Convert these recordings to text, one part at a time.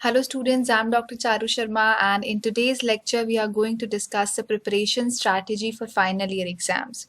Hello students, I'm Dr. Charu Sharma and in today's lecture we are going to discuss the preparation strategy for final year exams.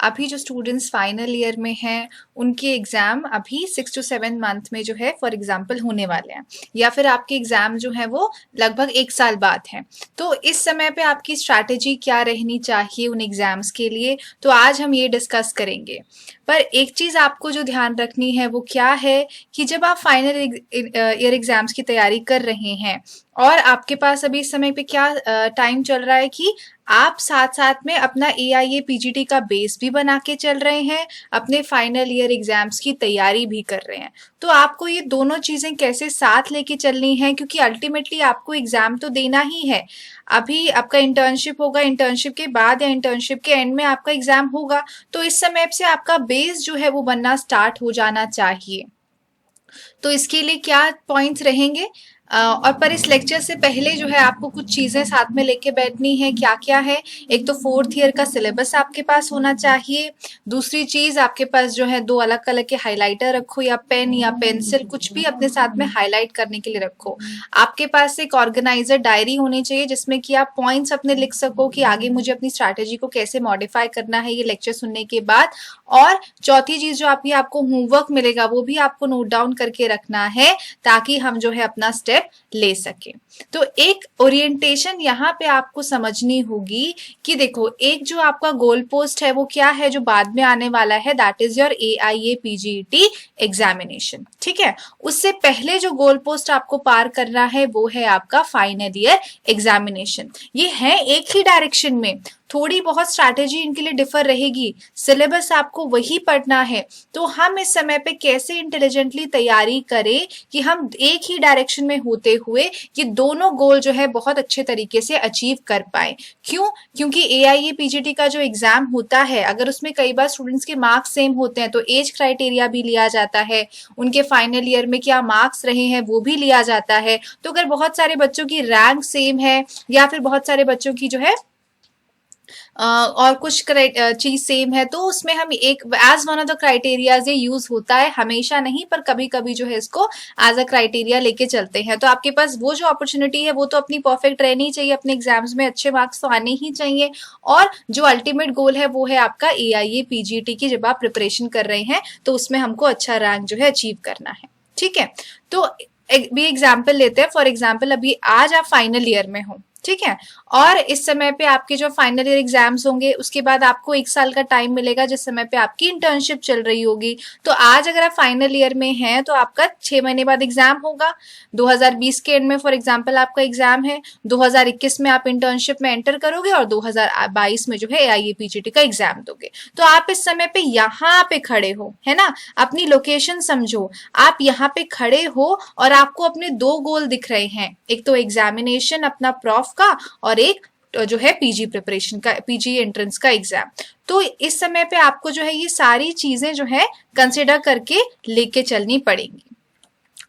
अभी जो students final year में हैं उनके exam अभी 6 to 7 month में जो है for example होने वाले हैं या फिर आपके एग्जाम जो है वो लगभग 1 साल बाद हैं। तो इस समय पे आपकी स्ट्रैटेजी क्या रहनी चाहिए उन एग्जाम्स के लिए, तो आज हम ये डिस्कस करेंगे। पर एक चीज़ आपको जो ध्यान रखनी है वो क्या है कि जब आप फाइनल ईयर एग्जाम्स की तैयारी कर रहे हैं और आपके पास अभी इस समय पे क्या टाइम चल रहा है कि आप साथ साथ में अपना AIA PGT का बेस भी बना के चल रहे हैं, अपने फाइनल ईयर एग्जाम्स की तैयारी भी कर रहे हैं। तो आपको ये दोनों चीजें कैसे साथ लेके चलनी है, क्योंकि अल्टीमेटली आपको एग्जाम तो देना ही है। अभी आपका इंटर्नशिप होगा, इंटर्नशिप के बाद या इंटर्नशिप के एंड में आपका एग्जाम होगा, तो इस समय से आपका बेस जो है वो बनना स्टार्ट हो जाना चाहिए। तो इसके लिए क्या पॉइंट्स रहेंगे और पर इस लेक्चर से पहले जो है आपको कुछ चीजें साथ में लेके बैठनी है। क्या क्या है? एक तो 4th ईयर का सिलेबस आपके पास होना चाहिए। दूसरी चीज आपके पास जो है 2 अलग अलग के हाइलाइटर रखो, या पेन या पेंसिल कुछ भी अपने साथ में हाईलाइट करने के लिए रखो। आपके पास एक ऑर्गेनाइजर डायरी होनी चाहिए जिसमें कि आप पॉइंट्स अपने लिख सको कि आगे मुझे अपनी स्ट्रैटेजी को कैसे मॉडिफाई करना है ये लेक्चर सुनने के बाद। और चौथी चीज जो आपको होमवर्क मिलेगा वो भी आपको नोट डाउन करके रखना है ताकि हम जो है अपना स्टेप ले सके। तो एक ओरिएंटेशन यहाँ पे आपको समझनी होगी कि देखो, एक जो आपका गोल पोस्ट है वो क्या है जो बाद में आने वाला है, that is your AIA PGT examination. ठीक है, उससे पहले जो गोल पोस्ट आपको पार करना है वो है आपका फाइनल ईयर एग्जामिनेशन। ये है एक ही डायरेक्शन में, थोड़ी बहुत स्ट्रैटेजी इनके लिए डिफर रहेगी, सिलेबस आपको वही पढ़ना है। तो हम इस समय पे कैसे इंटेलिजेंटली तैयारी करें कि हम एक ही डायरेक्शन में होते हुए ये दोनों गोल जो है बहुत अच्छे तरीके से अचीव कर पाए। क्यों? क्योंकि AIA PGT का जो एग्जाम होता है, अगर उसमें कई बार स्टूडेंट्स के मार्क्स सेम होते हैं तो एज क्राइटेरिया भी लिया जाता है, उनके फाइनल ईयर में क्या मार्क्स रहे हैं वो भी लिया जाता है। तो अगर बहुत सारे बच्चों की रैंक सेम है या फिर बहुत सारे बच्चों की जो है और कुछ चीज सेम है, तो उसमें हम एक as one of the criterias ये यूज होता है, हमेशा नहीं पर कभी कभी जो है इसको एज अ क्राइटेरिया लेके चलते हैं। तो आपके पास वो जो अपॉर्चुनिटी है वो तो अपनी परफेक्ट रहनी चाहिए, अपने एग्जाम्स में अच्छे मार्क्स तो आने ही चाहिए। और जो अल्टीमेट गोल है वो है आपका AIA PGT की, जब आप प्रिपरेशन कर रहे हैं तो उसमें हमको अच्छा रैंक जो है अचीव करना है। ठीक है, तो भी एग्जाम्पल लेते हैं। फॉर एग्जाम्पल अभी आज आप फाइनल ईयर में हो, ठीक है, और इस समय पे आपके जो फाइनल ईयर एग्जाम्स होंगे उसके बाद आपको 1 साल का टाइम मिलेगा जिस समय पे आपकी इंटर्नशिप चल रही होगी। तो आज अगर आप फाइनल ईयर में हैं तो आपका 6 महीने बाद एग्जाम होगा। 2020 के एंड में फॉर एग्जाम्पल आपका एग्जाम है, 2021 में आप इंटर्नशिप में एंटर करोगे और 2022 में जो है AIA PGT का एग्जाम दोगे। तो आप इस समय पे यहाँ पे खड़े हो, है ना, अपनी लोकेशन समझो, आप यहाँ पे खड़े हो और आपको अपने 2 गोल दिख रहे हैं, एक तो एग्जामिनेशन अपना प्रॉफ का और एक जो है PG प्रिपरेशन का, PG एंट्रेंस का एग्जाम। तो इस समय पे आपको जो है ये सारी चीजें जो है कंसिडर करके लेके चलनी पड़ेंगी।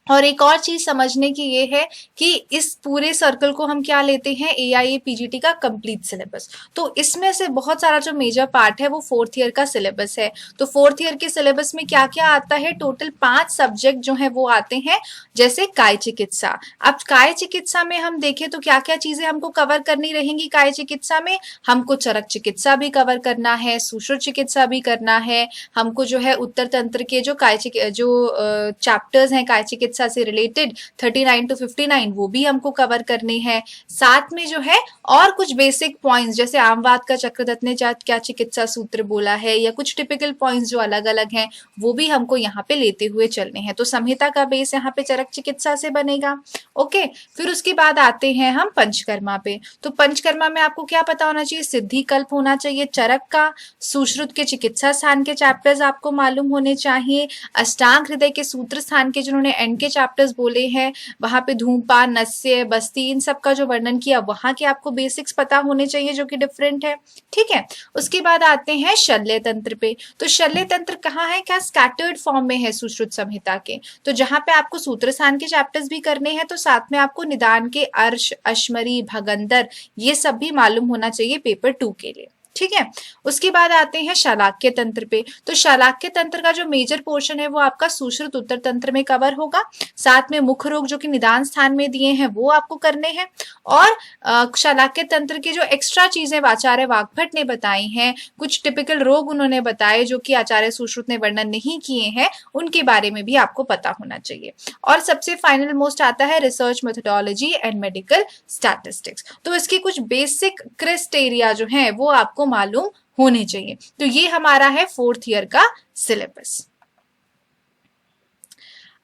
और एक और चीज समझने की ये है कि इस पूरे सर्कल को हम क्या लेते हैं, AIA PGT का कंप्लीट सिलेबस। तो इसमें से बहुत सारा जो मेजर पार्ट है वो 4th ईयर का सिलेबस है। तो 4th ईयर के सिलेबस में क्या क्या आता है, टोटल 5 सब्जेक्ट जो है वो आते हैं, जैसे काय चिकित्सा। अब काय चिकित्सा में हम देखें तो क्या क्या चीजें हमको कवर करनी रहेंगी। काय चिकित्सा में हमको चरक चिकित्सा भी कवर करना है, सुश्रुत चिकित्सा भी करना है, हमको जो है उत्तर तंत्र के जो चैप्टर्स हैं काय चिकित्सा से रिलेटेड 39 to 59 वो भी हमको कवर करने हैं। साथ में जो है और कुछ बेसिक पॉइंट्स, जैसे आमवाद का चक्रदत्त ने क्या चिकित्सा सूत्र बोला है, या कुछ टिपिकल पॉइंट्स जो अलग अलग हैं वो भी हमको यहाँ पे लेते हुए चलने हैं। तो संहिता का बेस यहाँ पे चरक चिकित्सा से बनेगा। ओके, फिर उसके बाद आते हैं हम पंचकर्मा पे। तो पंचकर्मा में आपको क्या पता होना चाहिए, सिद्धि कल्प होना चाहिए चरक का, सुश्रुत के चिकित्सा स्थान के चैप्टर्स आपको मालूम होने चाहिए, अष्टांग हृदय के सूत्र स्थान के जिन्होंने एंड के चैप्टर्स बोले हैं वहां पे धूमपान, नस्य, बस्ती, इन सब का जो वर्णन किया वहां के आपको बेसिक्स पता होने चाहिए जो कि डिफरेंट है। ठीक है, उसके बाद आते हैं शल्य तंत्र पे। तो शल्य तंत्र कहाँ है, क्या स्कैटर्ड फॉर्म में है सुश्रुत संहिता के, तो जहां पे आपको सूत्र स्थान के चैप्टर्स भी करने हैं तो साथ में आपको निदान के अर्श, अश्मरी, भगंदर ये सब भी मालूम होना चाहिए पेपर 2 के लिए। ठीक है। उसके बाद आते हैं शालाक्य तंत्र पे। तो शालाक्य तंत्र का जो मेजर पोर्शन है वो आपका सुश्रुत उत्तर तंत्र में कवर होगा। साथ में मुख रोग जो कि निदान स्थान में दिए हैं वो आपको करने हैं। और शालाक्य तंत्र के जो एक्स्ट्रा चीजें आचार्य वाग्भट ने बताई हैं, कुछ टिपिकल रोग उन्होंने बताए जो कि आचार्य सुश्रुत ने वर्णन नहीं किए हैं, उनके बारे में भी आपको पता होना चाहिए। और सबसे फाइनल मोस्ट आता है research methodology and medical statistics. तो इसके कुछ बेसिक क्राइटेरिया जो हैं वो आपको मालूम होने चाहिए। तो ये हमारा है 4th ईयर का सिलेबस।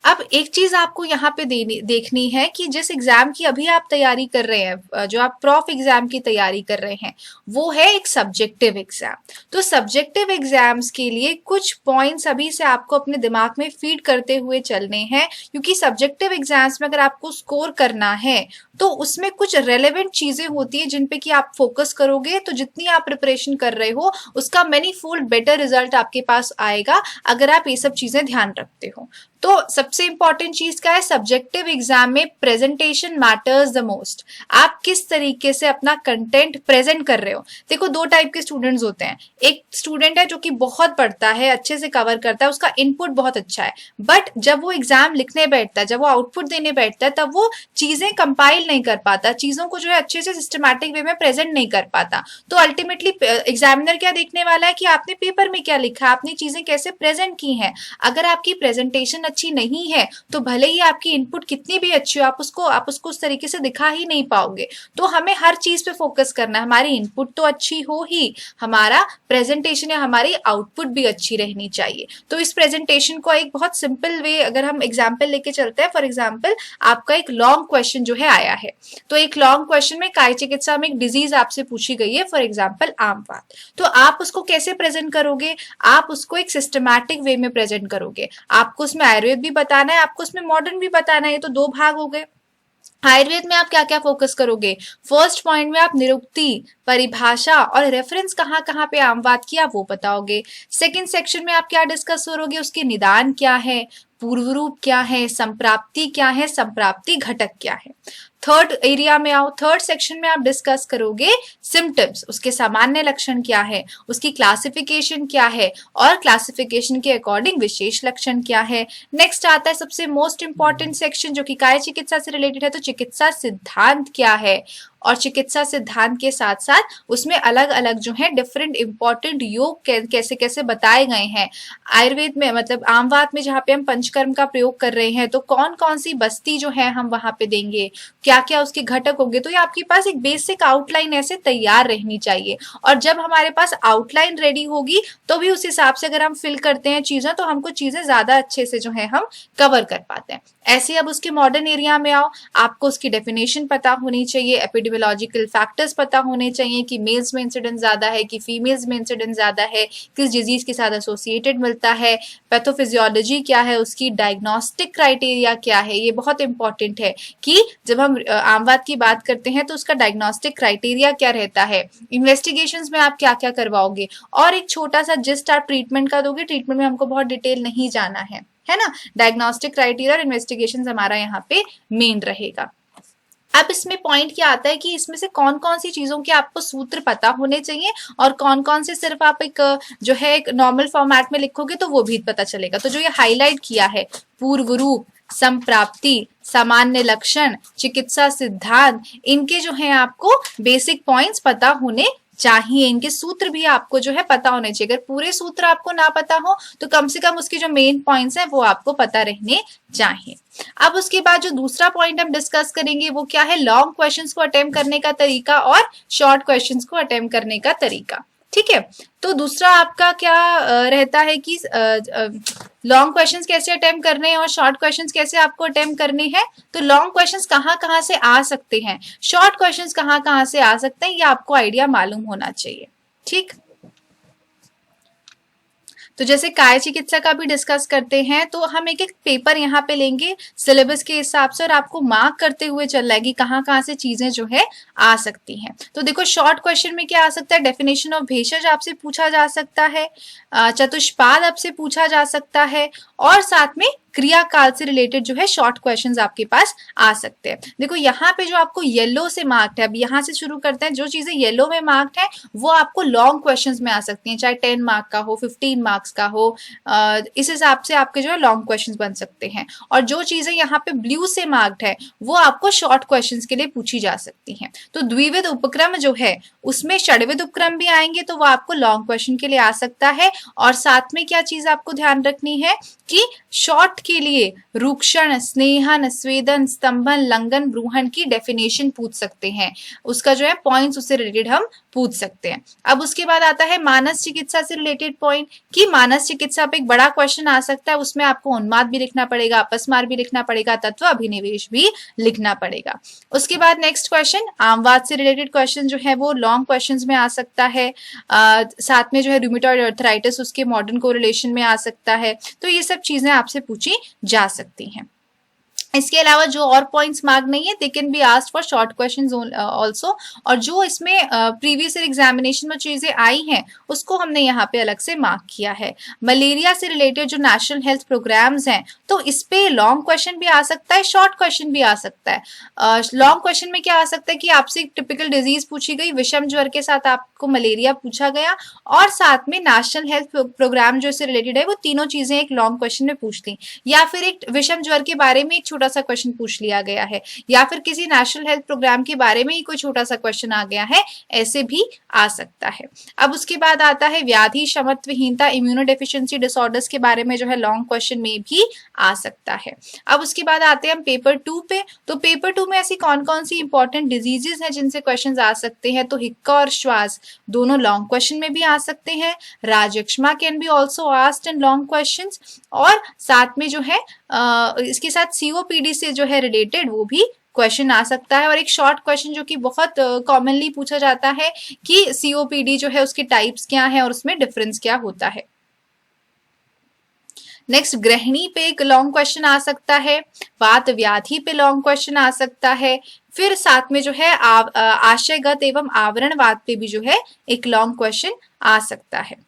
अब एक चीज आपको यहाँ पे देखनी है कि जिस एग्जाम की अभी आप तैयारी कर रहे हैं, जो आप प्रॉफ एग्जाम की तैयारी कर रहे हैं, वो है एक सब्जेक्टिव एग्जाम। तो सब्जेक्टिव एग्जाम्स के लिए कुछ पॉइंट्स अभी से आपको अपने दिमाग में फीड करते हुए चलने हैं, क्योंकि सब्जेक्टिव एग्जाम्स में अगर आपको स्कोर करना है तो उसमें कुछ रेलेवेंट चीजें होती है जिन पे कि आप फोकस करोगे तो जितनी आप प्रिपरेशन कर रहे हो उसका मैनी फोल्ड बेटर रिजल्ट आपके पास आएगा अगर आप ये सब चीजें ध्यान रखते हो। तो सबसे इंपॉर्टेंट चीज क्या है, सब्जेक्टिव एग्जाम में प्रेजेंटेशन मैटर्स द मोस्ट। आप किस तरीके से अपना कंटेंट प्रेजेंट कर रहे हो। देखो, दो टाइप के स्टूडेंट्स होते हैं। एक स्टूडेंट है जो कि बहुत पढ़ता है, अच्छे से कवर करता है, उसका इनपुट बहुत अच्छा है, बट जब वो एग्जाम लिखने बैठता है, जब वो आउटपुट देने बैठता है, तब वो चीजें कंपाइल नहीं कर पाता, चीजों को जो है अच्छे से सिस्टमैटिक वे में प्रेजेंट नहीं कर पाता। तो अल्टीमेटली एग्जामिनर क्या देखने वाला है कि आपने पेपर में क्या लिखा, आपने चीजें कैसे प्रेजेंट की हैं। अगर आपकी प्रेजेंटेशन अच्छी नहीं है तो भले ही आपकी इनपुट कितनी भी अच्छी हो, आप उसको उस तरीके से दिखा ही नहीं पाओगे। तो हमें हर चीज पे फोकस करना है। हमारी इनपुट तो अच्छी हो ही, हमारा प्रेजेंटेशन या हमारी आउटपुट भी अच्छी रहनी चाहिए। तो इस प्रेजेंटेशन को एक बहुत सिंपल वे अगर हम एग्जाम्पल लेके चलते हैं, फॉर एग्जाम्पल आपका एक लॉन्ग क्वेश्चन जो है आया है, तो एक लॉन्ग क्वेश्चन में काय चिकित्सा में एक डिजीज आपसे पूछी गई है, फॉर एग्जाम्पल आमवात। तो आप उसको कैसे प्रेजेंट करोगे, आप उसको एक सिस्टमैटिक वे में प्रेजेंट करोगे। आपको उसमें आयुर्वेद भी बताना है, आपको उसमें मॉडर्न भी बताना है, ये तो दो भाग हो गए। आयुर्वेद में आप क्या क्या फोकस करोगे, फर्स्ट पॉइंट में आप निरुक्ति, परिभाषा और रेफरेंस कहाँ कहाँ पे आमवात किया वो बताओगे। सेकंड सेक्शन में आप क्या डिस्कस करोगे, उसके निदान क्या है, पूर्व रूप क्या है, संप्राप्ति क्या है, संप्राप्ति घटक क्या है। थर्ड एरिया में आओ, थर्ड सेक्शन में आप डिस्कस करोगे सिम्टम्स, उसके सामान्य लक्षण क्या है, उसकी क्लासिफिकेशन क्या है और क्लासिफिकेशन के अकॉर्डिंग विशेष लक्षण क्या है। नेक्स्ट आता है सबसे मोस्ट इंपॉर्टेंट सेक्शन जो कि काय चिकित्सा से रिलेटेड है, तो चिकित्सा सिद्धांत क्या है, और चिकित्सा सिद्धांत के साथ साथ उसमें अलग अलग जो है डिफरेंट इंपॉर्टेंट योग कैसे कैसे बताए गए हैं। आयुर्वेद में मतलब आमवात में जहाँ पे हम पंचकर्म का प्रयोग कर रहे हैं तो कौन कौन सी बस्ती जो है हम वहां पे देंगे, क्या क्या उसके घटक होंगे। तो ये आपके पास एक बेसिक आउटलाइन ऐसे तैयार रहनी चाहिए, और जब हमारे पास आउटलाइन रेडी होगी तो भी उस हिसाब से अगर हम फिल करते हैं चीजें तो हमको चीजें ज्यादा अच्छे से जो है हम कवर कर पाते हैं। ऐसे अब उसके मॉडर्न एरिया में आओ, आपको उसकी डेफिनेशन पता होनी चाहिए, एपिडेमियोलॉजिकल फैक्टर्स पता होने चाहिए कि मेल्स में इंसिडेंस ज्यादा है कि फीमेल्स में इंसिडेंस ज्यादा है, किस डिजीज के साथ एसोसिएटेड मिलता है, पैथोफिजियोलॉजी क्या है, उसकी डायग्नोस्टिक क्राइटेरिया क्या है। ये बहुत इंपॉर्टेंट है कि जब हम आमवात की बात करते हैं तो उसका डायग्नोस्टिक क्राइटेरिया क्या रहता है, इन्वेस्टिगेशंस में आप क्या क्या करवाओगे, और एक छोटा सा जिस्ट आप ट्रीटमेंट का दोगे। ट्रीटमेंट में हमको बहुत डिटेल नहीं जाना है ना। डायग्नोस्टिक क्राइटेरिया और इन्वेस्टिगेशन हमारा यहाँ पे मेन रहेगा। अब इसमें पॉइंट क्या आता है कि इसमें से कौन कौन सी चीजों के आपको सूत्र पता होने चाहिए और कौन कौन से सिर्फ आप एक जो है एक नॉर्मल फॉर्मेट में लिखोगे तो वो भी पता चलेगा। तो जो ये हाईलाइट किया है, पूर्व रूप, संप्राप्ति, सामान्य लक्षण, चिकित्सा सिद्धांत, इनके जो है आपको बेसिक पॉइंट्स पता होने चाहिए। इनके सूत्र भी आपको जो है पता होने चाहिए। अगर पूरे सूत्र आपको ना पता हो तो कम से कम उसके जो मेन पॉइंट्स हैं वो आपको पता रहने चाहिए। अब उसके बाद जो दूसरा पॉइंट हम डिस्कस करेंगे वो क्या है, लॉन्ग क्वेश्चंस को अटेम्प्ट करने का तरीका और शॉर्ट क्वेश्चंस को अटेम्प्ट करने का तरीका। ठीक है, तो दूसरा आपका क्या रहता है कि लॉन्ग क्वेश्चंस कैसे अटेम्प्ट करने हैं और शॉर्ट क्वेश्चंस कैसे आपको अटेम्प्ट करने हैं। तो लॉन्ग क्वेश्चंस कहाँ कहाँ से आ सकते हैं, शॉर्ट क्वेश्चंस कहाँ कहाँ से आ सकते हैं, ये आपको आइडिया मालूम होना चाहिए। ठीक, तो जैसे काय चिकित्सा का भी डिस्कस करते हैं तो हम एक एक पेपर यहाँ पे लेंगे सिलेबस के हिसाब से और आपको मार्क करते हुए चल रहा है कि कहाँ कहाँ से चीजें जो है आ सकती हैं। तो देखो शॉर्ट क्वेश्चन में क्या आ सकता है, डेफिनेशन ऑफ भेषज आपसे पूछा जा सकता है, चतुष्पाद आपसे पूछा जा सकता है, और साथ में क्रियाकाल से रिलेटेड जो है शॉर्ट क्वेश्चंस आपके पास आ सकते हैं। देखो यहाँ पे जो आपको येलो से मार्क्ड है, अब यहाँ से शुरू करते हैं, जो चीजें येलो में मार्क्ड है वो आपको लॉन्ग क्वेश्चंस में आ सकती हैं, चाहे 10 मार्क का हो, 15 मार्क्स का हो, इस हिसाब से आपके जो है लॉन्ग क्वेश्चंस बन सकते हैं। और जो चीजें यहाँ पे ब्लू से मार्क्ड है वो आपको शॉर्ट क्वेश्चंस के लिए पूछी जा सकती हैं। तो द्विविध उपक्रम जो है उसमें षड्विध उपक्रम भी आएंगे तो वो आपको लॉन्ग क्वेश्चन के लिए आ सकता है। और साथ में क्या चीज आपको ध्यान रखनी है कि शॉर्ट के लिए रूक्षण, स्नेहन, स्वेदन, स्तंभन, लंघन, ब्रूहण की डेफिनेशन पूछ सकते हैं, उसका जो है पॉइंट्स उससे रिलेटेड हम पूछ सकते हैं। अब उसके बाद आता है मानस चिकित्सा से रिलेटेड पॉइंट कि मानस चिकित्सा पे एक बड़ा क्वेश्चन आ सकता है, उसमें आपको उन्माद भी लिखना पड़ेगा, अपस्मार भी लिखना पड़ेगा, तत्व अभिनिवेश भी लिखना पड़ेगा। उसके बाद नेक्स्ट क्वेश्चन आमवाद से रिलेटेड क्वेश्चन जो है वो लॉन्ग क्वेश्चंस में आ सकता है। साथ में जो है रूमेटॉइड अर्थराइटिस उसके मॉडर्न कोरिलेशन में आ सकता है। तो ये सब चीजें आपसे पूछी जा सकती हैं। इसके अलावा जो और पॉइंट्स मार्क नहीं है they can be asked for short questions also. और जो इसमें प्रीवियस ईयर एग्जामिनेशन में चीजें आई हैं उसको हमने यहाँ पे अलग से मार्क किया है। मलेरिया से रिलेटेड जो नेशनल हेल्थ प्रोग्राम्स हैं तो इस पे लॉन्ग क्वेश्चन भी आ सकता है, शॉर्ट क्वेश्चन भी आ सकता है। लॉन्ग क्वेश्चन में क्या आ सकता है कि आपसे एक टिपिकल डिजीज पूछी गई, विषम ज्वर के साथ आपको मलेरिया पूछा गया और साथ में नेशनल हेल्थ प्रोग्राम जो इससे रिलेटेड है वो तीनों चीजें एक लॉन्ग क्वेश्चन में पूछ ली, या फिर एक विषम ज्वर के बारे में एक छोटा सा क्वेश्चन पूछ लिया गया है, या फिर किसी नेशनल हेल्थ प्रोग्राम के बारे में ही कोई छोटा सा क्वेश्चन आ गया है, ऐसे भी आ सकता है। अब उसके बाद आता है व्याधि क्षमत्वहीनता, इम्यूनोडेफिशिएंसी डिसऑर्डर्स के बारे में जो है लॉन्ग क्वेश्चन में भी आ सकता है। अब उसके बाद आते हैं हम पेपर 2 पे। तो पेपर 2 में ऐसी कौन कौन सी इंपॉर्टेंट डिजीजेस हैं जिनसे क्वेश्चन आ सकते हैं, तो हिक्का और श्वास दोनों लॉन्ग क्वेश्चन में भी आ सकते हैं। राजक्षमा can be also asked in long question. और साथ में जो है इसके साथ सीओपीडी से जो है रिलेटेड वो भी क्वेश्चन आ सकता है। और एक शॉर्ट क्वेश्चन जो कि बहुत कॉमनली पूछा जाता है कि सीओपीडी जो है उसके टाइप्स क्या है और उसमें डिफरेंस क्या होता है। नेक्स्ट गृहिणी पे एक लॉन्ग क्वेश्चन आ सकता है, वात व्याधि पे लॉन्ग क्वेश्चन आ सकता है। फिर साथ में जो है आशयगत एवं आवरणवाद पे भी जो है एक लॉन्ग क्वेश्चन आ सकता है।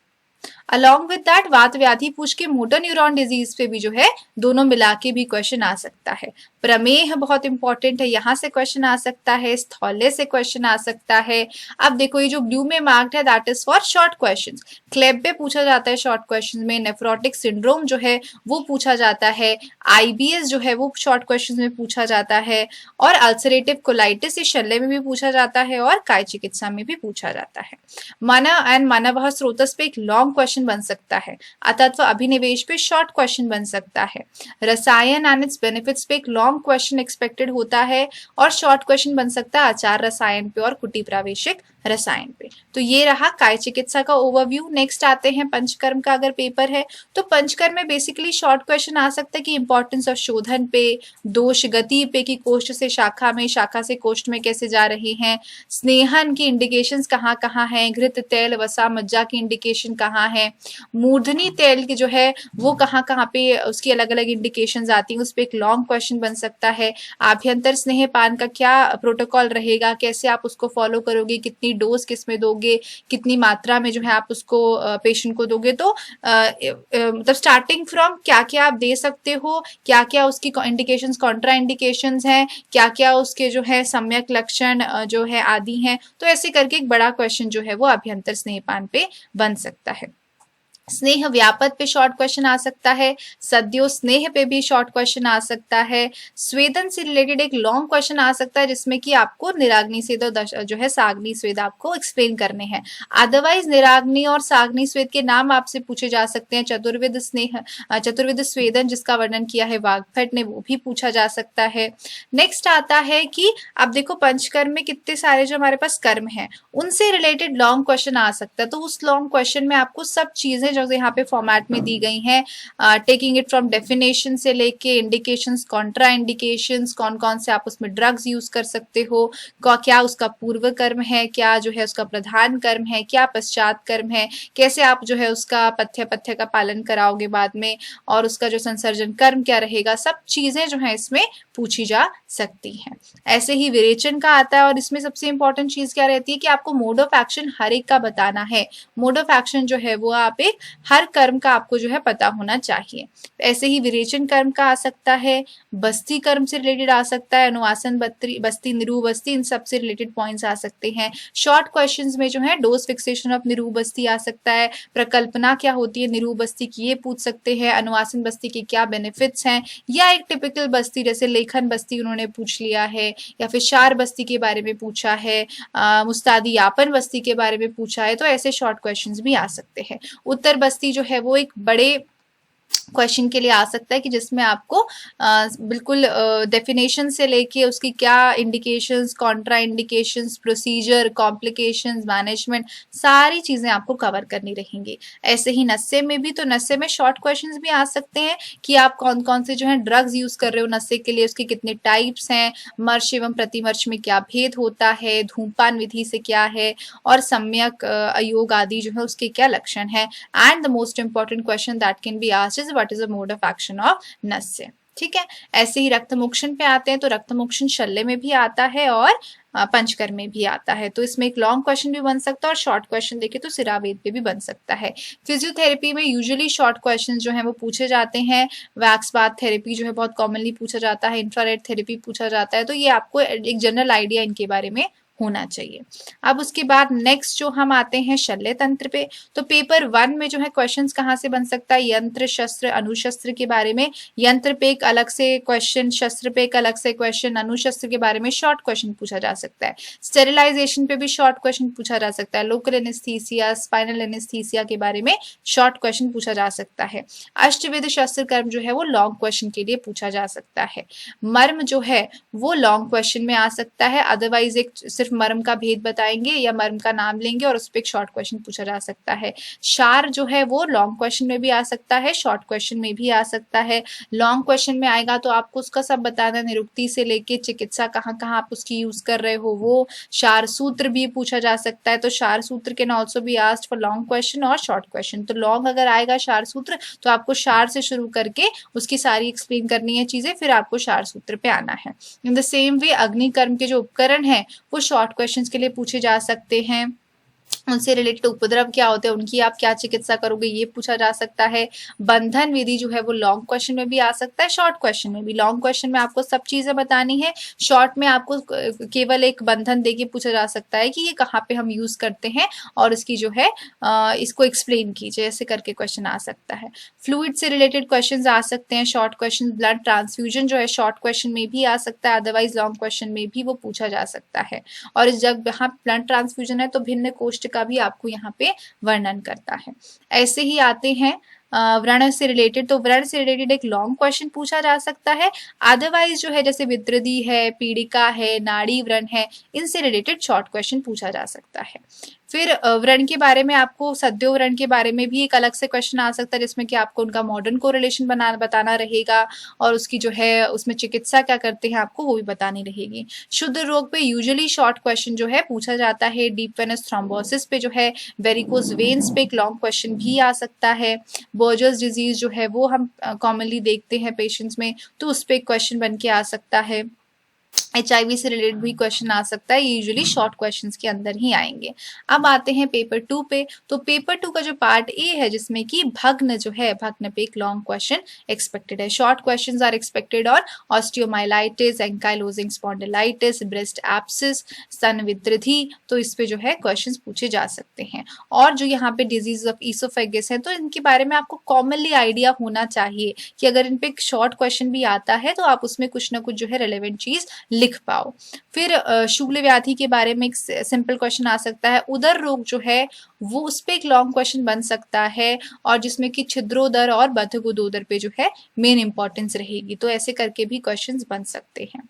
अलॉन्ग विद दैट वात व्याधि पूछ के मोटर न्यूरॉन डिजीज पे भी जो है दोनों मिला के भी क्वेश्चन आ सकता है। प्रमेह बहुत इंपॉर्टेंट है, यहाँ से क्वेश्चन आ सकता है, स्थौल्य से क्वेश्चन आ सकता है। अब देखो ये जो ब्लू में मार्क्ड है that is for short questions, क्लेब पे पूछा जाता है शॉर्ट क्वेश्चन में, नेफ्रोटिक सिंड्रोम जो है वो पूछा जाता है, आईबीएस जो है वो शॉर्ट क्वेश्चन में पूछा जाता है, और अल्सरेटिव कोलाइटिस शल्य में भी पूछा जाता है और काय चिकित्सा में भी पूछा जाता है। मानव एंड मानव स्रोतस पे एक लॉन्ग क्वेश्चन बन सकता है, अतत्व अभिनिवेश पे शॉर्ट क्वेश्चन बन सकता है, रसायन एंड इट्स बेनिफिट्स पे एक लॉन्ग क्वेश्चन एक्सपेक्टेड होता है, और शॉर्ट क्वेश्चन बन सकता है आचार रसायन पे और कुटी प्रावेशिक रसायन पे। तो ये रहा काय चिकित्सा का ओवरव्यू। नेक्स्ट आते हैं पंचकर्म का अगर पेपर है तो पंचकर्म में बेसिकली शॉर्ट क्वेश्चन आ सकता है कि इंपॉर्टेंस ऑफ शोधन पे, दोष गति पे कि कोष्ठ से शाखा में, शाखा से कोष्ठ में कैसे जा रहे हैं, स्नेहन की इंडिकेशंस कहाँ कहाँ हैं, घृत तेल वसा मज्जा की इंडिकेशन कहाँ है, मूर्धनी तेल की जो है वो कहाँ कहाँ पे उसकी अलग अलग इंडिकेशंस आती हैं, उस पर एक लॉन्ग क्वेश्चन बन सकता है। आभ्यंतर स्नेहपान का क्या प्रोटोकॉल रहेगा, कैसे आप उसको फॉलो करोगे, कितनी डोज किस में दोगे, कितनी मात्रा में जो है आप उसको पेशेंट को दोगे, तो मतलब स्टार्टिंग फ्रॉम क्या क्या आप दे सकते हो, क्या क्या उसकी इंडिकेशंस कॉन्ट्रा इंडिकेशंस हैं, क्या क्या उसके जो है सम्यक लक्षण जो है आदि हैं। तो ऐसे करके एक बड़ा क्वेश्चन जो है वो अभ्यंतर स्नेहपान पे बन सकता है। स्नेह व्यापक पे शॉर्ट क्वेश्चन आ सकता है, सद्यो स्नेह पे भी शॉर्ट क्वेश्चन आ सकता है, स्वेदन से रिलेटेड एक लॉन्ग क्वेश्चन आ सकता है जिसमें कि आपको निराग्नि स्वेद और जो है साग्नि स्वेद आपको एक्सप्लेन करने हैं। अदरवाइज निराग्नि और साग्नि स्वेद के नाम आपसे पूछे जा सकते हैं। चतुर्विध स्नेह, चतुर्विध स्वेदन जिसका वर्णन किया है वाग्भट ने, वो भी पूछा जा सकता है। नेक्स्ट आता है कि अब देखो पंचकर्म में कितने सारे जो हमारे पास कर्म हैं उनसे रिलेटेड लॉन्ग क्वेश्चन आ सकता है। तो उस लॉन्ग क्वेश्चन में आपको सब चीजें जो यहाँ पे फॉर्मेट में दी गई हैं, टेकिंग इट फ्रॉम डेफिनेशन से लेके इंडिकेशंस, कॉन्ट्रा इंडिकेशंस, कौन कौन से आप उसमें ड्रग्स यूज कर सकते हो, क्या उसका पूर्व कर्म है, क्या जो है उसका प्रधान कर्म है, क्या पश्चात कर्म है, कैसे आप जो है उसका पथ्य का पालन कराओगे बाद में, और उसका जो संसर्जन कर्म क्या रहेगा, सब चीजें जो है इसमें पूछी जा सकती हैं। ऐसे ही विरेचन का आता है और इसमें सबसे इंपॉर्टेंट चीज क्या रहती है कि आपको मोड ऑफ एक्शन हर एक का बताना है। मोड ऑफ एक्शन जो है वो आप एक हर कर्म का आपको जो है पता होना चाहिए। ऐसे ही विरेचन कर्म का आ सकता है, बस्ती कर्म से रिलेटेड आ सकता है, अनुवासन बस्ती निरूबस्ती इन सब से रिलेटेड पॉइंट्स आ सकते हैं। शॉर्ट क्वेश्चंस में जो है डोज फिक्सेशन ऑफ निरूबस्ती आ सकता है, प्रकल्पना क्या होती है निरूबस्ती की ये पूछ सकते हैं, अनुवासन बस्ती के क्या बेनिफिट्स हैं, या एक टिपिकल बस्ती जैसे लेखन बस्ती उन्होंने पूछ लिया है, या फिर शार बस्ती के बारे में पूछा है, मुस्तादी यापन बस्ती के बारे में पूछा है। तो ऐसे शॉर्ट क्वेश्चंस भी आ सकते हैं। उत्तर बस्ती जो है वो एक बड़े क्वेश्चन के लिए आ सकता है कि जिसमें आपको बिल्कुल डेफिनेशन से लेके उसकी क्या indications, Contra indications, procedure, complications, management, सारी चीजें आपको कवर करनी रहेंगी। ऐसे ही नस्से में भी, तो नस्से में शॉर्ट क्वेश्चंस भी आ सकते हैं कि आप कौन कौन से जो है ड्रग्स यूज कर रहे हो नस्से के लिए, उसके कितने टाइप्स हैं, मर्श एवं प्रतिमर्श में क्या भेद होता है, धूमपान विधि से क्या है, और सम्यक अयोग आदि जो है उसके क्या लक्षण है। And the most important question that can be asked is what is the mode of action of nasya. ठीक है। ऐसे ही रक्तमोक्षण पे आते हैं, तो रक्तमोक्षण शल्य में भी आता है और पंचकर में भी आता है। तो इसमें एक लॉन्ग क्वेश्चन भी बन सकता है, और शॉर्ट क्वेश्चन देखे तो सिरावेद पे भी बन सकता है। फिजियोथेरेपी में यूजुअली शॉर्ट क्वेश्चन जो है वो पूछे जाते हैं। वैक्स बाथ थेरेपी जो है बहुत कॉमनली पूछा जाता है, इंफ्रारेड थेरेपी पूछा जाता है। तो ये आपको एक जनरल आइडिया इनके बारे में होना चाहिए। अब उसके बाद नेक्स्ट जो हम आते हैं शल्य तंत्र पे, तो पेपर 1 में जो है क्वेश्चंस कहाँ से बन सकता है, यंत्र, शस्त्र, अणुशस्त्र के बारे में। यंत्र पे एक अलग से क्वेश्चन, शस्त्र पे एक अलग से क्वेश्चन, अणुशस्त्र के बारे में शॉर्ट क्वेश्चन पूछा जा सकता है। स्टेरिलाइजेशन पे भी शॉर्ट क्वेश्चन पूछा जा सकता है। लोकल एनेस्थीसिया, स्पाइनल एनेस्थीसिया के बारे में शॉर्ट क्वेश्चन पूछा जा सकता है। अष्टविध शस्त्र कर्म जो है वो लॉन्ग क्वेश्चन के लिए पूछा जा सकता है। मर्म जो है वो लॉन्ग क्वेश्चन में आ सकता है, अदरवाइज एक सिर्फ मर्म का भेद बताएंगे या मर्म का नाम लेंगे और उस पर एक शॉर्ट क्वेश्चन पूछा जा सकता है। शार जो है वो लॉन्ग क्वेश्चन में भी आ सकता है, शॉर्ट क्वेश्चन में भी आ सकता है। लॉन्ग क्वेश्चन में आएगा तो आपको उसका सब बताना, निरुक्ति से लेके चिकित्सा कहाँ कहाँ आप उसकी यूज कर रहे हो वो। शार सूत्र भी पूछा जा सकता है, तो शार सूत्र can also be asked for long question और शॉर्ट क्वेश्चन। तो लॉन्ग अगर आएगा शार सूत्र तो आपको शार से शुरू करके उसकी सारी एक्सप्लेन करनी है चीजें, फिर आपको शार सूत्र पे आना है। इन द सेम वे अग्निकर्म के जो उपकरण है वो शॉर्ट क्वेश्चंस के लिए पूछे जा सकते हैं। उनसे रिलेटेड उपद्रव क्या होते हैं, उनकी आप क्या चिकित्सा करोगे, ये पूछा जा सकता है। बंधन विधि जो है वो लॉन्ग क्वेश्चन में भी आ सकता है, शॉर्ट क्वेश्चन में भी। लॉन्ग क्वेश्चन में आपको सब चीजें बतानी है, शॉर्ट में आपको केवल एक बंधन देके पूछा जा सकता है कि ये कहाँ पे हम यूज करते हैं और इसकी जो है इसको एक्सप्लेन कीजिए, ऐसे करके क्वेश्चन आ सकता है। फ्लूइड से रिलेटेड क्वेश्चन आ सकते हैं शॉर्ट क्वेश्चन। ब्लड ट्रांसफ्यूजन जो है शॉर्ट क्वेश्चन में भी आ सकता है, अदरवाइज लॉन्ग क्वेश्चन में भी वो पूछा जा सकता है। और जब यहाँ ब्लड ट्रांसफ्यूजन है तो भिन्न कोष्ठ का भी आपको यहाँ पे वर्णन करता है। ऐसे ही आते हैं व्रण से रिलेटेड, तो व्रण से रिलेटेड एक लॉन्ग क्वेश्चन पूछा जा सकता है। अदरवाइज जो है जैसे विद्रदी है, पीड़िका है, नाड़ी व्रण है, इनसे रिलेटेड शॉर्ट क्वेश्चन पूछा जा सकता है। फिर व्रण के बारे में आपको सद्यो व्रण के बारे में भी एक अलग से क्वेश्चन आ सकता है, जिसमें कि आपको उनका मॉडर्न कोरिलेशन बताना रहेगा और उसकी जो है उसमें चिकित्सा क्या करते हैं आपको वो भी बतानी रहेगी। शुद्ध रोग पे यूजुअली शॉर्ट क्वेश्चन जो है पूछा जाता है। डीप वेनस थ्रोम्बोसिस पे जो है, वेरिकोज वेन्स पे एक लॉन्ग क्वेश्चन भी आ सकता है। बर्जर्स डिजीज जो है वो हम कॉमनली देखते हैं पेशेंट्स में, तो उस पर एक क्वेश्चन बन के आ सकता है। HIV से रिलेटेड भी क्वेश्चन आ सकता है, ये यूजुअली शॉर्ट क्वेश्चंस के अंदर ही आएंगे। अब आते हैं पेपर 2 पे, तो पेपर 2 का जो पार्ट ए है जिसमें कि भग्न जो है, भग्न पे एक लॉन्ग क्वेश्चन एक्सपेक्टेड है। शॉर्ट क्वेश्चंस आर एक्सपेक्टेड और osteomyelitis, ankylosing spondylitis, breast abscess, स्तन विद्रथी, तो इस पे जो है क्वेश्चंस पूछे जा सकते हैं। और जो यहाँ पे डिजीज ऑफ ईसोफेगस है तो इनके बारे में आपको कॉमनली आइडिया होना चाहिए कि अगर इन पे शॉर्ट क्वेश्चन भी आता है तो आप उसमें कुछ ना कुछ जो है रेलेवेंट चीज लिख पाओ। फिर शूल व्याधि के बारे में एक सिंपल क्वेश्चन आ सकता है। उदर रोग जो है वो उस पे एक लॉन्ग क्वेश्चन बन सकता है, और जिसमें कि छिद्रोदर और बद्धगुदोदर पे जो है मेन इंपॉर्टेंस रहेगी। तो ऐसे करके भी क्वेश्चंस बन सकते हैं।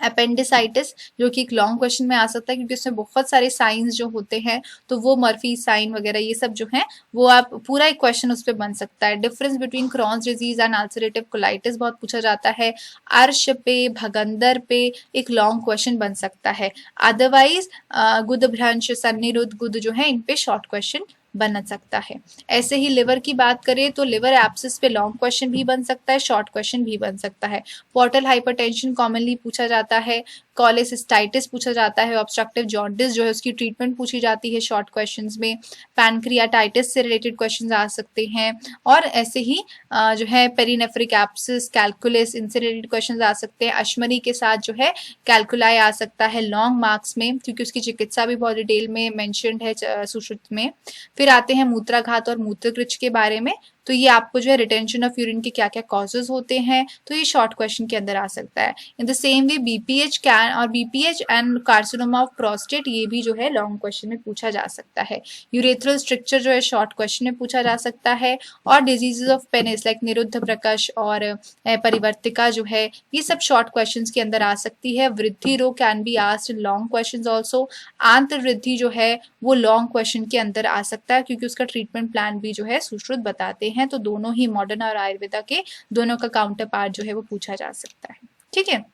अपेंडिसाइटिस जो कि एक लॉन्ग क्वेश्चन में आ सकता है, क्योंकि उसमें बहुत सारे साइंस जो होते हैं, तो वो मर्फी साइन वगैरह ये सब जो है वो आप पूरा एक क्वेश्चन उस पर बन सकता है। Difference between Crohn's disease and ulcerative colitis बहुत पूछा जाता है। अर्श पे, भगंदर पे एक लॉन्ग क्वेश्चन बन सकता है। अदरवाइज गुद भ्रंश, सन्निरुद्ध गुद जो है इन पे शॉर्ट क्वेश्चन बन सकता है। ऐसे ही लिवर की बात करें तो लिवर एब्सिस पे लॉन्ग क्वेश्चन भी बन सकता है, शॉर्ट क्वेश्चन भी बन सकता है। पोर्टल हाइपरटेंशन कॉमनली पूछा जाता है, कोलेसिस्टाइटिस पूछा जाता है, ऑब्स्ट्रक्टिव जॉन्डिस जो है उसकी ट्रीटमेंट पूछी जाती है शॉर्ट क्वेश्चंस में, पैनक्रियाटाइटिस से रिलेटेड क्वेश्चंस आ सकते हैं, और ऐसे ही जो है पेरिनेफ्रिक एब्सिस, कैलकुलस, इनसे रिलेटेड क्वेश्चंस आ सकते हैं। अश्मरी के साथ जो है कैलकुलाई आ सकता है लॉन्ग मार्क्स में, क्योंकि उसकी चिकित्सा भी बहुत डिटेल में मेंशन्ड है सुश्रुत में। फिर आते हैं मूत्राघात और मूत्रकृच के बारे में, तो ये आपको जो है रिटेंशन ऑफ यूरिन के क्या क्या कॉजेज होते हैं, तो ये शॉर्ट क्वेश्चन के अंदर आ सकता है। In the same way BPH can और BPH and carcinoma of prostate, ये भी जो है लॉन्ग क्वेश्चन में पूछा जा सकता है। यूरेथ्रल स्ट्रक्चर जो है शॉर्ट क्वेश्चन में पूछा जा सकता है, और डिजीजेज ऑफ पेनिस लाइक निरुद्ध प्रकश और परिवर्तिका जो है ये सब शॉर्ट क्वेश्चंस के अंदर आ सकती है। वृद्धि रोग can be asked long questions also, आंत वृद्धि जो है वो लॉन्ग क्वेश्चन के अंदर आ सकता है, क्योंकि उसका ट्रीटमेंट प्लान भी जो है सुश्रुत बताते हैं। तो दोनों ही मॉडर्न और आयुर्वेदा के दोनों का काउंटर पार्ट जो है वो पूछा जा सकता है। ठीक है,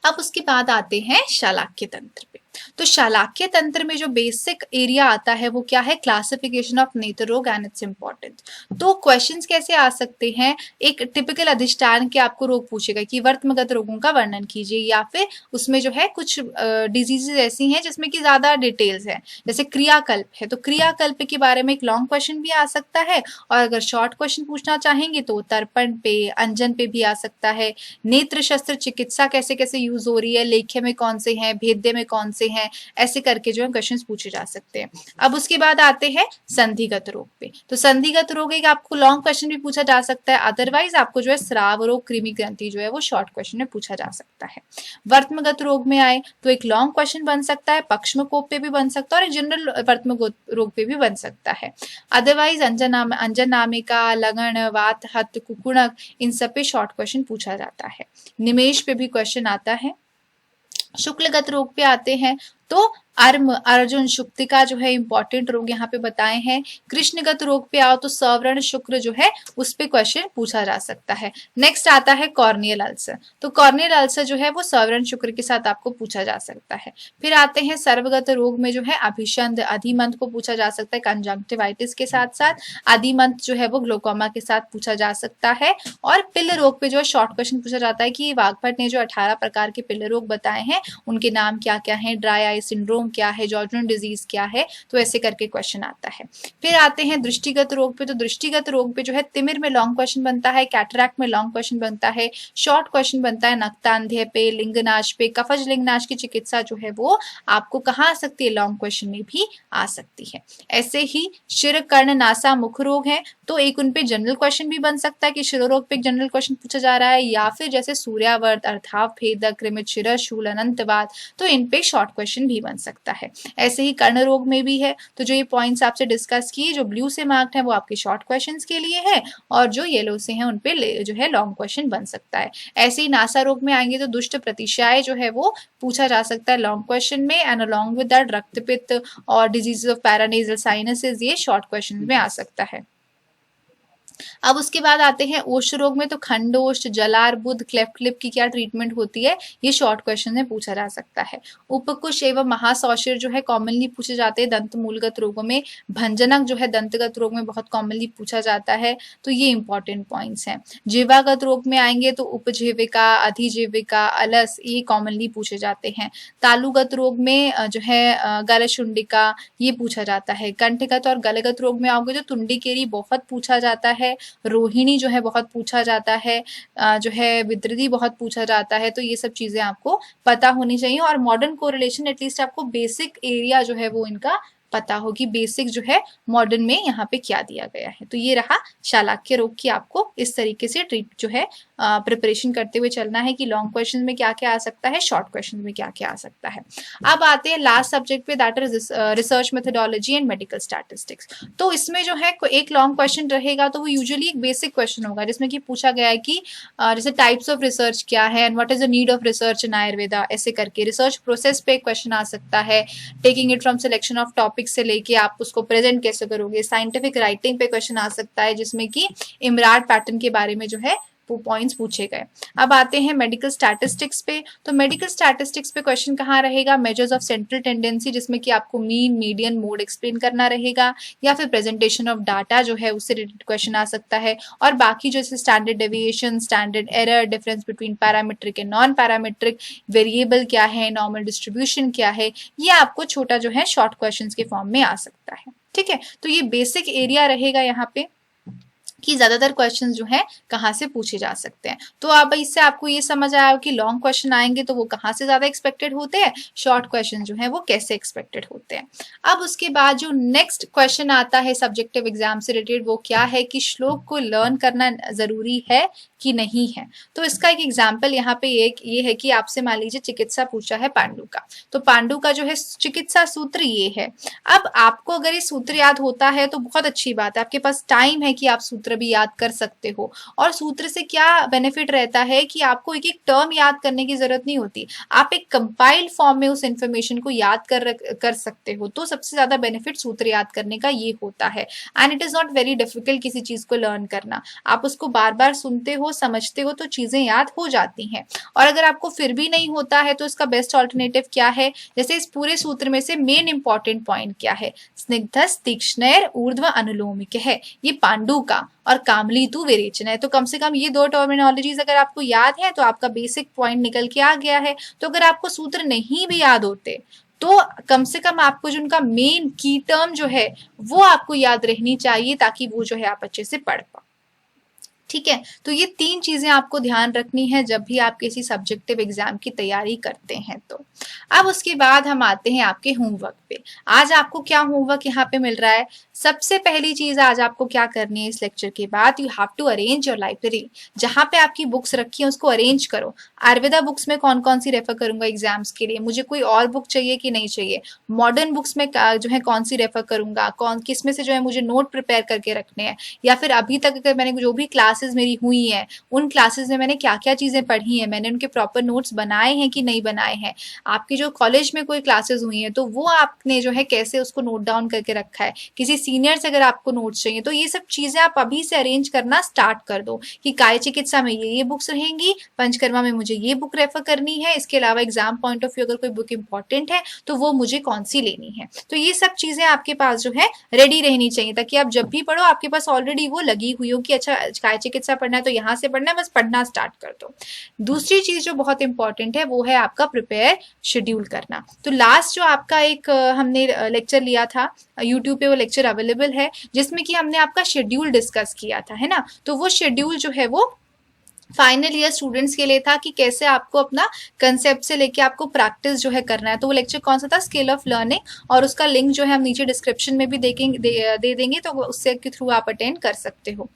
अब उसके बाद आते हैं शालाक्य तंत्र पे। तो शालाक्य तंत्र में जो बेसिक एरिया आता है वो क्या है, क्लासिफिकेशन ऑफ नेत्र रोग एंड इट्स इंपॉर्टेंस। तो क्वेश्चंस कैसे आ सकते हैं, एक टिपिकल अधिष्ठान के आपको रोग पूछेगा कि वर्तमगत रोगों का वर्णन कीजिए, या फिर उसमें जो है कुछ डिजीजेज ऐसी हैं जिसमें कि ज्यादा डिटेल्स है, जैसे क्रियाकल्प है तो क्रियाकल्प के बारे में एक लॉन्ग क्वेश्चन भी आ सकता है, और अगर शॉर्ट क्वेश्चन पूछना चाहेंगे तो तर्पण पे, अंजन पे भी आ सकता है। नेत्र शस्त्र चिकित्सा कैसे कैसे यूज हो रही है, लेख्य में कौन से हैं, भेद्य में कौन से हैं, ऐसे करके जो है क्वेश्चंस पूछे जा सकते हैं। अब उसके बाद आते हैं संधिगत रोग पे। तो संधिगत रोग एक आपको लॉन्ग क्वेश्चन भी पूछा जा सकता है, अदरवाइज आपको जो है स्राव रोग, कृमि ग्रंथि जो है वो शॉर्ट क्वेश्चन में पूछा जा सकता है। वर्तमगत रोग में आए तो एक लॉन्ग क्वेश्चन बन सकता है, पक्ष्मकोप पे भी बन सकता है, और जनरल वर्तमगत रोग पे भी बन सकता है। अदरवाइज अंजन नामिका, लगन, वात, हत, कुकुणक, इन सब पे शॉर्ट क्वेश्चन पूछा जाता है। निमेश पे भी क्वेश्चन आता है। शुक्लगत रोग पे आते हैं तो अर्म, अर्जुन, शुक्तिका जो है इंपॉर्टेंट रोग यहाँ पे बताए हैं। कृष्णगत रोग पे आओ तो सवर्ण, शुक्र जो है उस पे क्वेश्चन पूछा जा सकता है। नेक्स्ट आता है कॉर्नियल अल्सर, तो कॉर्नियल अल्सर जो है वो सवर्ण शुक्र के साथ आपको पूछा जा सकता है। फिर आते हैं सर्वगत रोग में जो है अभिषंध, अधिमंत को पूछा जा सकता है कंजंक्टिवाइटिस के साथ साथ। अधिमंत जो है वो ग्लोकोमा के साथ पूछा जा सकता है। और पिल्ल रोग पे जो है शॉर्ट क्वेश्चन पूछा जाता है कि वाग्भट ने जो 18 प्रकार के पिल्ल रोग बताए हैं उनके नाम क्या क्या है, ड्राई आई सिंड्रोम क्या है, जॉर्जन डिजीज क्या है, तो ऐसे करके क्वेश्चन आता है। फिर आते हैं दृष्टिगत रोग पे, तो दृष्टिगत रोग पे जो है तिमिर में लॉन्ग क्वेश्चन बनता है, कैटरैक्ट में लॉन्ग क्वेश्चन बनता है, शॉर्ट क्वेश्चन बनता है नक्तांध्य पे, लिंगनाश पे। कफज लिंगनाश की चिकित्सा जो है वो आपको कहाँ आ सकती है, लॉन्ग क्वेश्चन में भी आ सकती है। ऐसे ही शिर, कर्ण, नासा, मुख रोग है तो एक उन पे जनरल क्वेश्चन भी बन सकता है कि शिरोरोग पे एक जनरल क्वेश्चन पूछा जा रहा है, या फिर जैसे सूर्यावर्त, अर्थाव भेदक, कृमित शिर, शूल, अनंतवाद, तो इन पे शॉर्ट क्वेश्चन भी बन सकता है। ऐसे ही कर्ण रोग में भी है, तो जो ये पॉइंट्स आपसे डिस्कस किए जो ब्लू से मार्क्ड है वो आपके शॉर्ट क्वेश्चंस के लिए है, और जो येलो से हैं उन पे जो है लॉन्ग क्वेश्चन बन सकता है। ऐसे ही नासा रोग में आएंगे तो दुष्ट प्रतिशय जो है वो पूछा जा सकता है लॉन्ग क्वेश्चन में, एंड अलॉन्ग विद दैट रक्तपित्त और डिजीज ऑफ पैरानेजल साइनसेस ये शॉर्ट क्वेश्चन में आ सकता है। अब उसके बाद आते हैं ओष्ठ रोग में, तो खंडोष्ठ, जलार्बुद, क्लेफ्ट लिप की क्या ट्रीटमेंट होती है, ये शॉर्ट क्वेश्चन में पूछा जा सकता है। उपकुश एवं महासौशिर जो है कॉमनली पूछे जाते हैं दंत मूलगत रोगों में। भंजनक जो है दंतगत रोग में बहुत कॉमनली पूछा जाता है, तो ये इंपॉर्टेंट पॉइंट्स हैं। जीवागत रोग में आएंगे तो उपजीविका, अधिजीविका, अलस, ये कॉमनली पूछे जाते हैं। तालुगत रोग में जो है गलशुंडिका, ये पूछा जाता है। कंठगत और गलगत रोग में आओगे तो तुंडिकेरी बहुत पूछा जाता है, रोहिणी जो है बहुत पूछा जाता है, जो है विद्रदी बहुत पूछा जाता है। तो ये सब चीजें आपको पता होनी चाहिए, और मॉडर्न कोरिलेशन एटलीस्ट आपको बेसिक एरिया जो है वो इनका पता होगी, बेसिक जो है मॉडर्न में यहाँ पे क्या दिया गया है। तो ये रहा शालाक्य रोग की, आपको इस तरीके से ट्रीट जो है प्रिपरेशन करते हुए चलना है कि लॉन्ग क्वेश्चन में क्या क्या आ सकता है, शॉर्ट क्वेश्चन में क्या क्या आ सकता है। अब आते हैं लास्ट सब्जेक्ट पे, that is research methodology and medical statistics. तो इसमें जो है एक लॉन्ग क्वेश्चन रहेगा, तो वो यूजुअली एक बेसिक क्वेश्चन होगा जिसमें कि पूछा गया है कि जैसे टाइप्स ऑफ रिसर्च क्या है and what is the need of research इन आयुर्वेदा, ऐसे करके रिसर्च प्रोसेस पे क्वेश्चन आ सकता है। Taking it from selection of topic से लेके आप उसको प्रेजेंट कैसे करोगे, साइंटिफिक राइटिंग पे क्वेश्चन आ सकता है जिसमें कि इमराट पैटर्न के बारे में जो है पॉइंट्स पूछे गए। अब आते हैं मेडिकल स्टैटिस्टिक्स पे। तो मेडिकल स्टैटिस्टिक्स पे क्वेश्चन कहाँ रहेगा, मेजर्स ऑफ सेंट्रल टेंडेंसी, जिसमें कि आपको मीन, मीडियन, मोड एक्सप्लेन करना रहेगा, या फिर प्रेजेंटेशन ऑफ डाटा जो है उससे रिलेटेड क्वेश्चन आ सकता है। और बाकी जैसे standard deviation, standard error, difference between parametric and non parametric, variable क्या है, नॉर्मल डिस्ट्रीब्यूशन क्या है, ये आपको छोटा जो है शॉर्ट क्वेश्चन के फॉर्म में आ सकता है। ठीक है, तो ये बेसिक एरिया रहेगा यहाँ पे कि ज्यादातर क्वेश्चंस जो है कहाँ से पूछे जा सकते हैं। तो अब इससे आपको ये समझ आया कि लॉन्ग क्वेश्चन आएंगे तो वो कहाँ से ज्यादा एक्सपेक्टेड होते हैं, शॉर्ट क्वेश्चन जो है वो कैसे एक्सपेक्टेड होते हैं। अब उसके बाद जो नेक्स्ट क्वेश्चन आता है सब्जेक्टिव एग्जाम से रिलेटेड, वो क्या है कि श्लोक को लर्न करना जरूरी है कि नहीं है। तो इसका एक एग्जाम्पल यहाँ पे ये है कि आपसे मान लीजिए चिकित्सा पूछा है पांडु का, तो पांडु का जो है चिकित्सा सूत्र ये है। अब आपको अगर ये सूत्र याद होता है तो बहुत अच्छी बात है, आपके पास टाइम है कि आप सूत्र भी याद कर सकते हो। और सूत्र से क्या बेनिफिट रहता है कि आपको एक एक टर्म याद करने की जरूरत नहीं होती, आप एक कंपाइल्ड फॉर्म में उस इंफॉर्मेशन को याद कर सकते हो। तो सबसे ज्यादा बेनिफिट सूत्र याद करने का ये होता है। And it is not very difficult किसी चीज को लर्न करना, आप उसको बार बार सुनते हो, समझते हो, तो चीजें याद हो जाती हैं। और अगर आपको फिर भी नहीं होता है तो इसका बेस्ट ऑल्टरनेटिव क्या है, जैसे इस पूरे सूत्र में से मेन इंपॉर्टेंट पॉइंट क्या है, स्निग्धस तीक्ष्णैर ऊर्ध्व अनुलोमिक है, ये पांडु का, और कामली तू विरेचन है। तो कम से कम ये दो टर्मिनोलॉजीज अगर आपको याद है तो आपका बेसिक पॉइंट निकल के आ गया है। तो अगर आपको सूत्र नहीं भी याद होते तो कम से कम आपको जो उनका मेन की टर्म जो है वो आपको याद रहनी चाहिए, ताकि वो जो है आप अच्छे से पढ़ पाओ। ठीक है, तो ये तीन चीजें आपको ध्यान रखनी है जब भी आप किसी सब्जेक्टिव एग्जाम की तैयारी करते हैं। तो अब उसके बाद हम आते हैं आपके होमवर्क पे। आज आपको क्या होमवर्क यहाँ पे मिल रहा है, सबसे पहली चीज आज आपको क्या करनी है इस लेक्चर के बाद, you have to arrange your library. जहां पे आपकी बुक्स रखी है उसको अरेंज करो। आयुर्वेदा बुक्स में कौन कौन सी रेफर करूंगा एग्जाम्स के लिए, मुझे कोई और बुक चाहिए कि नहीं चाहिए, मॉडर्न बुक्स में जो है कौन सी रेफर करूंगा, कौन किस में से जो है मुझे नोट प्रिपेयर करके रखने हैं, या फिर अभी तक अगर मैंने जो भी क्लासेस मेरी हुई हैं उन क्लासेस में मैंने क्या क्या चीजें पढ़ी हैं, मैंने उनके प्रॉपर नोट्स बनाए हैं कि नहीं बनाए हैं। आपकी जो कॉलेज में कोई क्लासेस हुई हैं तो वो आपने जो है कैसे उसको नोट डाउन करके रखा है, किसी सीनियर से अगर आपको नोट्स चाहिए तो ये सब चीजें आप अभी से अरेंज करना स्टार्ट कर दो कि काय चिकित्सा में ये बुक्स रहेंगी, पंचकर्मा में मुझे ये बुक रेफर करनी है, इसके अलावा एग्जाम पॉइंट ऑफ व्यू अगर कोई बुक इंपॉर्टेंट है तो वो मुझे कौन सी लेनी है। तो ये सब चीजें आपके पास जो है रेडी रहनी चाहिए, ताकि आप जब भी पढ़ो आपके पास ऑलरेडी वो लगी हुई हो कि अच्छा काय चिकित्सा पढ़ना है तो यहाँ से पढ़ना है, बस पढ़ना स्टार्ट कर दो। दूसरी चीज जो बहुत इंपॉर्टेंट है वो है आपका प्रिपेयर शेड्यूल करना। तो लास्ट जो आपका एक हमने लेक्चर लिया था यूट्यूब पे, वो लेक्चर अवेलेबल है जिसमें कि हमने आपका शेड्यूल डिस्कस किया था, है ना। तो वो शेड्यूल जो है वो फाइनल ईयर स्टूडेंट्स के लिए था कि कैसे आपको अपना कंसेप्ट से लेके आपको प्रैक्टिस जो है करना है। तो वो लेक्चर कौन सा था, स्किल ऑफ लर्निंग, और उसका लिंक जो है हम नीचे डिस्क्रिप्शन में भी दे देंगे, तो उससे के थ्रू आप अटेंड कर सकते हो।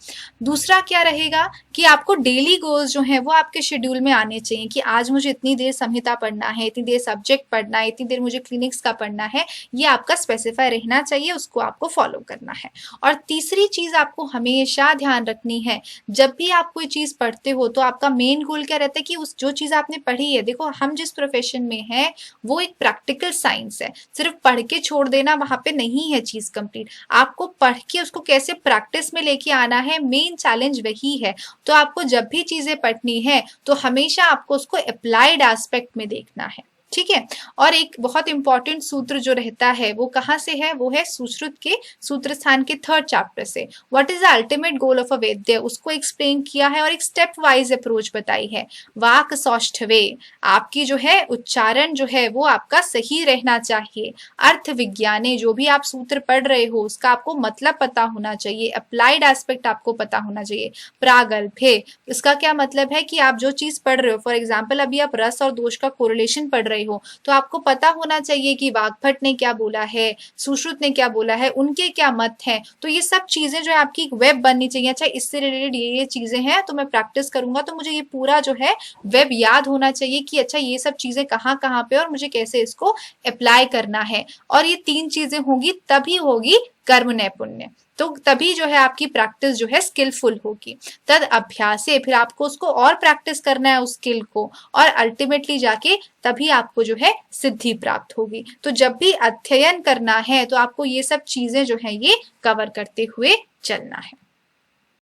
दूसरा क्या रहेगा कि आपको डेली गोल्स जो है वो आपके शेड्यूल में आने चाहिए कि आज मुझे इतनी देर संहिता पढ़ना है, इतनी देर सब्जेक्ट पढ़ना है, इतनी देर मुझे क्लिनिक्स का पढ़ना है, ये आपका स्पेसिफाई रहना चाहिए, उसको आपको फॉलो करना है। और तीसरी चीज आपको हमेशा ध्यान रखनी है, जब भी आप कोई चीज पढ़ते हो तो आपका मेन गोल क्या रहता है कि उस जो चीज आपने पढ़ी है, देखो हम जिस प्रोफेशन में हैं वो एक प्रैक्टिकल साइंस है, सिर्फ पढ़ के छोड़ देना वहां पे नहीं है चीज कंप्लीट, आपको पढ़ के उसको कैसे प्रैक्टिस में लेके आना है, मेन चैलेंज वही है। तो आपको जब भी चीजें पढ़नी है तो हमेशा आपको उसको अप्लाइड एस्पेक्ट में देखना है। ठीक है, और एक बहुत इंपॉर्टेंट सूत्र जो रहता है वो कहाँ से है, वो है सुश्रुत के सूत्र स्थान के 3rd चैप्टर से। What is the ultimate goal of a वैद्य, उसको एक्सप्लेन किया है और एक स्टेप वाइज अप्रोच बताई है। वाक सौष्ठवे, आपकी जो है उच्चारण जो है वो आपका सही रहना चाहिए। अर्थ विज्ञाने, जो भी आप सूत्र पढ़ रहे हो उसका आपको मतलब पता होना चाहिए, अप्लाइड एस्पेक्ट आपको पता होना चाहिए। प्रागल्भे, इसका क्या मतलब है कि आप जो चीज पढ़ रहे हो, फॉर एग्जाम्पल अभी आप रस और दोष का कोरिलेशन पढ़ रहे हो तो आपको पता होना चाहिए कि वाग्भट ने क्या बोला है, सुश्रुत ने क्या बोला है, उनके क्या मत हैं। तो ये सब चीजें जो है आपकी एक वेब बननी चाहिए, अच्छा इससे रिलेटेड ये चीजें हैं तो मैं प्रैक्टिस करूंगा तो मुझे ये पूरा जो है वेब याद होना चाहिए कि अच्छा ये सब चीजें कहाँ कहाँ पे और मुझे कैसे इसको अप्लाई करना है। और ये 3 चीजें होंगी तभी होगी कर्म नैपुण्य, तो तभी जो है आपकी प्रैक्टिस जो है स्किलफुल होगी। तद अभ्यास से फिर आपको उसको और प्रैक्टिस करना है उस स्किल को, और अल्टीमेटली जाके तभी आपको जो है सिद्धि प्राप्त होगी। तो जब भी अध्ययन करना है तो आपको ये सब चीजें जो है ये कवर करते हुए चलना है।